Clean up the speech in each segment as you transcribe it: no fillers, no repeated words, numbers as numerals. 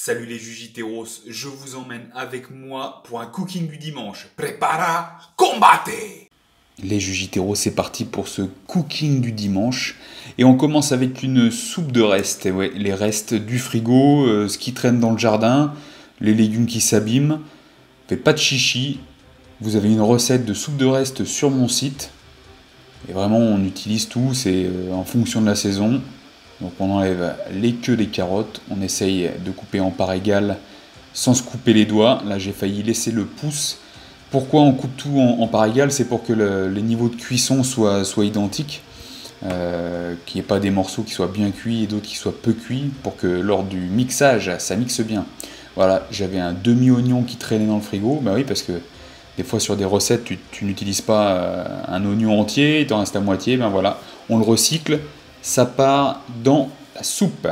Salut les Jujiteros, je vous emmène avec moi pour un cooking du dimanche. Prepara, combate! Les Jujiteros, c'est parti pour ce cooking du dimanche. Et on commence avec une soupe de restes. Et ouais, les restes du frigo, ce qui traîne dans le jardin, les légumes qui s'abîment. Faites pas de chichi. Vous avez une recette de soupe de restes sur mon site. Et vraiment, on utilise tout, c'est en fonction de la saison. Donc on enlève les queues des carottes, on essaye de couper en parts égales sans se couper les doigts. Là j'ai failli laisser le pouce. Pourquoi on coupe tout en parts égales? C'est pour que les niveaux de cuisson soient identiques. Qu'il n'y ait pas des morceaux qui soient bien cuits et d'autres qui soient peu cuits, pour que lors du mixage, ça mixe bien. Voilà, j'avais un demi-oignon qui traînait dans le frigo. Bah oui, parce que des fois sur des recettes, tu n'utilises pas un oignon entier, il t'en reste à moitié. Ben voilà, on le recycle. Ça part dans la soupe.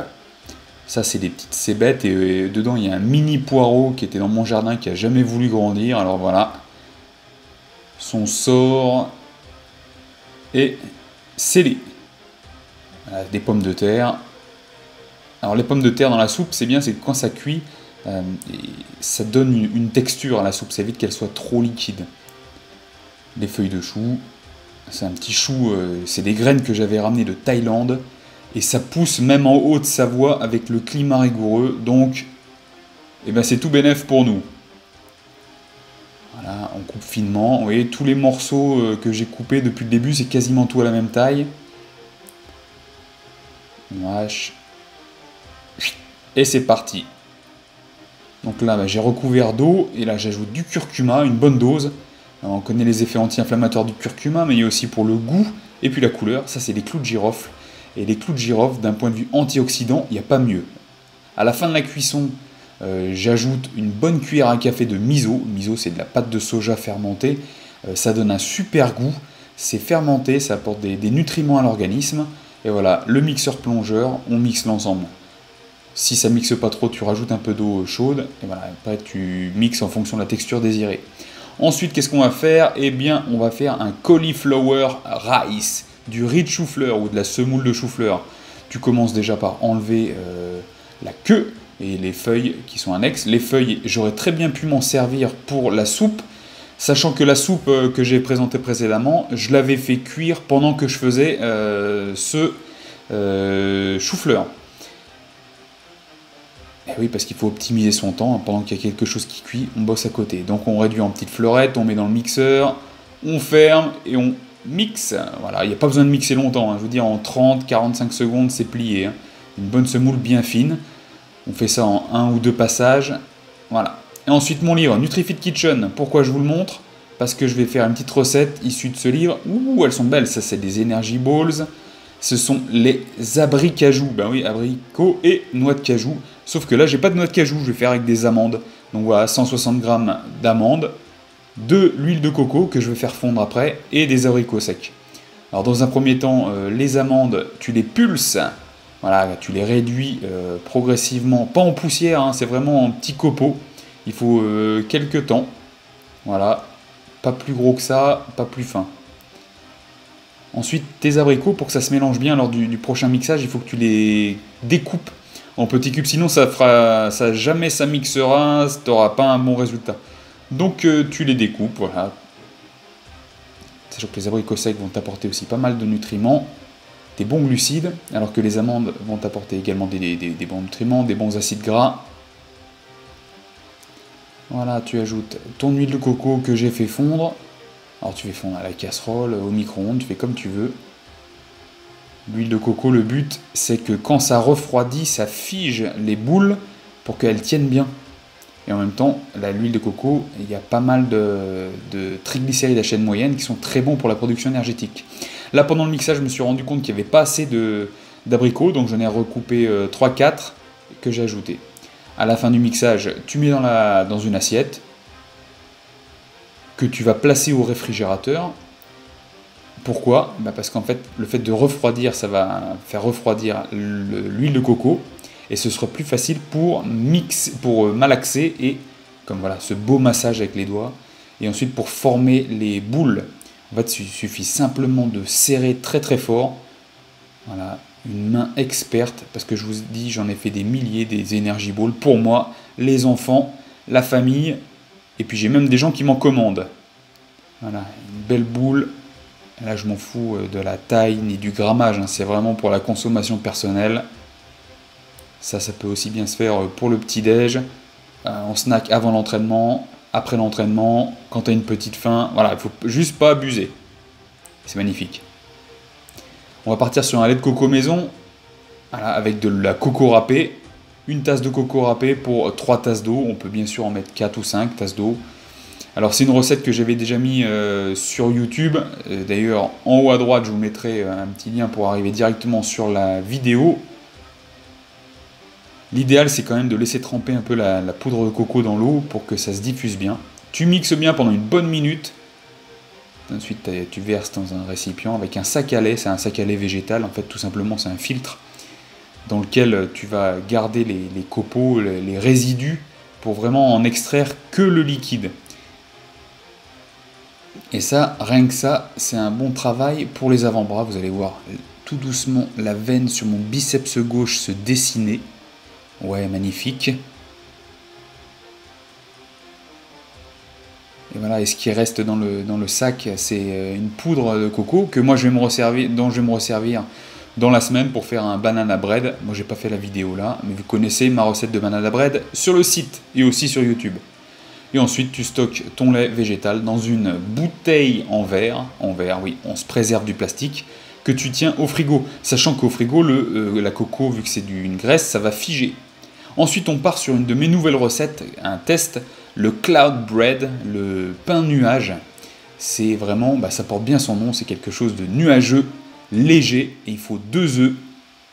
Ça, c'est des petites cébettes et dedans, il y a un mini poireau qui était dans mon jardin qui a jamais voulu grandir. Alors voilà, son sort est scellé. Voilà, des pommes de terre. Alors les pommes de terre dans la soupe, c'est bien, c'est que quand ça cuit, ça donne une texture à la soupe. Ça évite qu'elle soit trop liquide. Des feuilles de chou. C'est un petit chou, c'est des graines que j'avais ramenées de Thaïlande. Et ça pousse même en Haute-Savoie avec le climat rigoureux. Donc, eh ben, c'est tout bénef pour nous. Voilà, on coupe finement. Vous voyez, tous les morceaux que j'ai coupés depuis le début, c'est quasiment tout à la même taille. On hache. Et c'est parti. Donc là, bah, j'ai recouvert d'eau. Et là, j'ajoute du curcuma, une bonne dose. Alors, on connaît les effets anti-inflammatoires du curcuma, mais il y a aussi pour le goût et puis la couleur. Ça, c'est des clous de girofle. Et les clous de girofle, d'un point de vue antioxydant, il n'y a pas mieux. À la fin de la cuisson, j'ajoute une bonne cuillère à café de miso. Miso, c'est de la pâte de soja fermentée. Ça donne un super goût. C'est fermenté, ça apporte des nutriments à l'organisme. Et voilà, le mixeur plongeur, on mixe l'ensemble. Si ça mixe pas trop, tu rajoutes un peu d'eau chaude. Et voilà, après, tu mixes en fonction de la texture désirée. Ensuite, qu'est-ce qu'on va faire? Eh bien, on va faire un cauliflower rice, du riz de chou-fleur ou de la semoule de chou-fleur. Tu commences déjà par enlever la queue et les feuilles qui sont annexes. Les feuilles, j'aurais très bien pu m'en servir pour la soupe, sachant que la soupe que j'ai présentée précédemment, je l'avais fait cuire pendant que je faisais ce chou-fleur. Et oui, parce qu'il faut optimiser son temps. Pendant qu'il y a quelque chose qui cuit, on bosse à côté. Donc on réduit en petites fleurettes, on met dans le mixeur, on ferme et on mixe. Voilà, il n'y a pas besoin de mixer longtemps. Je veux dire, en 30-45 secondes, c'est plié. Une bonne semoule bien fine. On fait ça en 1 ou 2 passages. Voilà. Et ensuite, mon livre, NutriFit Kitchen. Pourquoi je vous le montre? Parce que je vais faire une petite recette issue de ce livre. Ouh, elles sont belles. Ça, c'est des Energy Balls. Ce sont les abricots. Ben oui, abricots et noix de cajou. Sauf que là, j'ai pas de noix de cajou, je vais faire avec des amandes. Donc voilà, 160 g d'amandes, de l'huile de coco que je vais faire fondre après, et des abricots secs. Alors dans un premier temps, les amandes, tu les pulses, voilà, tu les réduis progressivement, pas en poussière, hein, c'est vraiment en petits copeaux. Il faut quelques temps, voilà, pas plus gros que ça, pas plus fin. Ensuite, tes abricots, pour que ça se mélange bien lors du prochain mixage, il faut que tu les découpes en petits cubes, sinon jamais ça mixera, tu n'auras pas un bon résultat. Donc tu les découpes, voilà. Sachant que les abricots secs vont t'apporter aussi pas mal de nutriments, des bons glucides, alors que les amandes vont t'apporter également des bons nutriments, des bons acides gras. Voilà, tu ajoutes ton huile de coco que j'ai fait fondre. Alors tu fais fondre à la casserole, au micro-ondes, tu fais comme tu veux. L'huile de coco, le but, c'est que quand ça refroidit, ça fige les boules pour qu'elles tiennent bien. Et en même temps, l'huile de coco, il y a pas mal de triglycérides à chaîne moyenne qui sont très bons pour la production énergétique. Là, pendant le mixage, je me suis rendu compte qu'il n'y avait pas assez d'abricots, donc j'en ai recoupé 3-4 que j'ai ajouté. À la fin du mixage, tu mets dans une assiette que tu vas placer au réfrigérateur. Pourquoi? Parce qu'en fait, le fait de refroidir, ça va faire refroidir l'huile de coco et ce sera plus facile pour malaxer et comme voilà, ce beau massage avec les doigts. Et ensuite, pour former les boules, en fait, il suffit simplement de serrer très très fort. Voilà, une main experte, parce que je vous dis, j'en ai fait des milliers, des Energy Balls, pour moi, les enfants, la famille, et puis j'ai même des gens qui m'en commandent. Voilà, une belle boule. Là, je m'en fous de la taille ni du grammage, hein. C'est vraiment pour la consommation personnelle. Ça peut aussi bien se faire pour le petit-déj, en snack avant l'entraînement, après l'entraînement, quand tu as une petite faim. Voilà, il faut juste pas abuser. C'est magnifique. On va partir sur un lait de coco maison, voilà, avec de la coco râpée. Une tasse de coco râpée pour 3 tasses d'eau. On peut bien sûr en mettre 4 ou 5 tasses d'eau. Alors c'est une recette que j'avais déjà mis sur YouTube. D'ailleurs, en haut à droite, je vous mettrai un petit lien pour arriver directement sur la vidéo. L'idéal, c'est quand même de laisser tremper un peu la poudre de coco dans l'eau pour que ça se diffuse bien. Tu mixes bien pendant une bonne minute. Ensuite, tu verses dans un récipient avec un sac à lait. C'est un sac à lait végétal. En fait, tout simplement, c'est un filtre dans lequel tu vas garder les copeaux, les résidus, pour vraiment en extraire que le liquide. Et ça, rien que ça, c'est un bon travail pour les avant-bras. Vous allez voir tout doucement la veine sur mon biceps gauche se dessiner. Ouais, magnifique. Et voilà, et ce qui reste dans le sac, c'est une poudre de coco que moi je vais me resservir, dont je vais me resservir dans la semaine pour faire un banana bread. Moi j'ai pas fait la vidéo là, mais vous connaissez ma recette de banana bread sur le site et aussi sur YouTube. Et ensuite tu stockes ton lait végétal dans une bouteille en verre, oui, on se préserve du plastique, que tu tiens au frigo, sachant qu'au frigo, la coco, vu que c'est une graisse, ça va figer. Ensuite, on part sur une de mes nouvelles recettes, un test, le Cloud Bread, le pain nuage. C'est vraiment, ça porte bien son nom, c'est quelque chose de nuageux, léger, et il faut 2 œufs,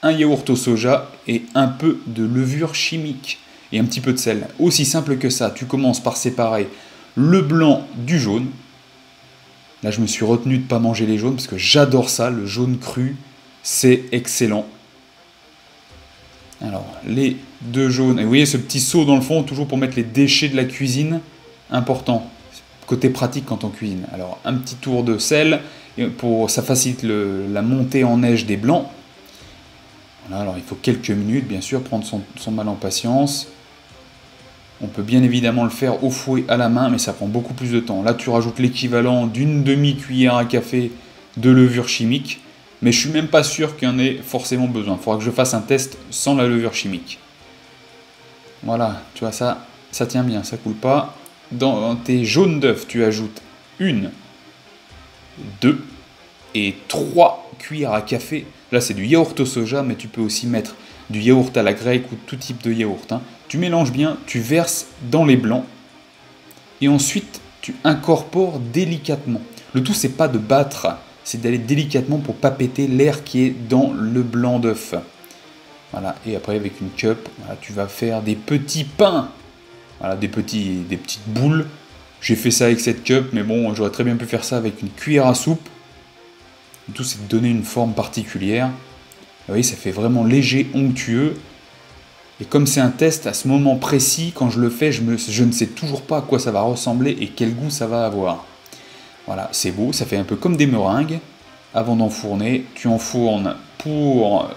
un yaourt au soja et un peu de levure chimique et un petit peu de sel. Aussi simple que ça, tu commences par séparer le blanc du jaune. Là, je me suis retenu de ne pas manger les jaunes parce que j'adore ça, le jaune cru, c'est excellent. Alors, les 2 jaunes, et vous voyez ce petit seau dans le fond, toujours pour mettre les déchets de la cuisine, important, côté pratique quand on cuisine. Alors, un petit tour de sel, ça facilite la montée en neige des blancs. Voilà, alors il faut quelques minutes, bien sûr, prendre son mal en patience. On peut bien évidemment le faire au fouet à la main, mais ça prend beaucoup plus de temps. Là, tu rajoutes l'équivalent d'une demi-cuillère à café de levure chimique. Mais je suis même pas sûr qu'il y en ait forcément besoin. Il faudra que je fasse un test sans la levure chimique. Voilà, tu vois, ça tient bien, ça coule pas. Dans tes jaunes d'œufs, tu ajoutes 1, 2 et 3 cuillères à café. Là, c'est du yaourt au soja, mais tu peux aussi mettre du yaourt à la grecque ou tout type de yaourt, hein. Tu mélanges bien, tu verses dans les blancs. Et ensuite, tu incorpores délicatement. Le tout, c'est pas de battre, c'est d'aller délicatement pour pas péter l'air qui est dans le blanc d'œuf. Voilà, et après avec une cup, voilà, tu vas faire des petits pains. Voilà, des petites boules. J'ai fait ça avec cette cup, mais bon, j'aurais très bien pu faire ça avec une cuillère à soupe. Le tout, c'est de donner une forme particulière. Vous voyez, ça fait vraiment léger, onctueux. Et comme c'est un test, à ce moment précis, quand je le fais, je ne sais toujours pas à quoi ça va ressembler et quel goût ça va avoir. Voilà, c'est beau, ça fait un peu comme des meringues. Avant d'enfourner, tu enfournes pour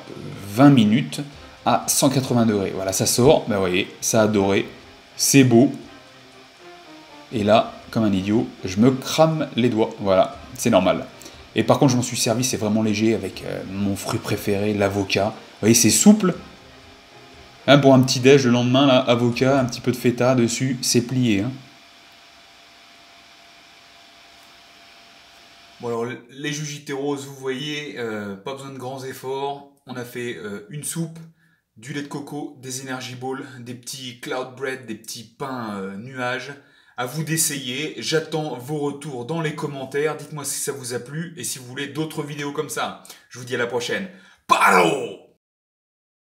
20 minutes à 180 degrés. Voilà, ça sort, vous voyez, ça a doré, c'est beau. Et là, comme un idiot, je me crame les doigts. Voilà, c'est normal. Et par contre, je m'en suis servi, c'est vraiment léger avec mon fruit préféré, l'avocat. Vous voyez, c'est souple. Hein, pour un petit déj le lendemain, là, avocat, un petit peu de feta dessus, c'est plié. Hein. Bon alors, les Jujiteros, vous voyez, pas besoin de grands efforts. On a fait une soupe, du lait de coco, des Energy Balls, des petits Cloud Bread, des petits pains nuages. À vous d'essayer. J'attends vos retours dans les commentaires. Dites-moi si ça vous a plu et si vous voulez d'autres vidéos comme ça. Je vous dis à la prochaine. Paro!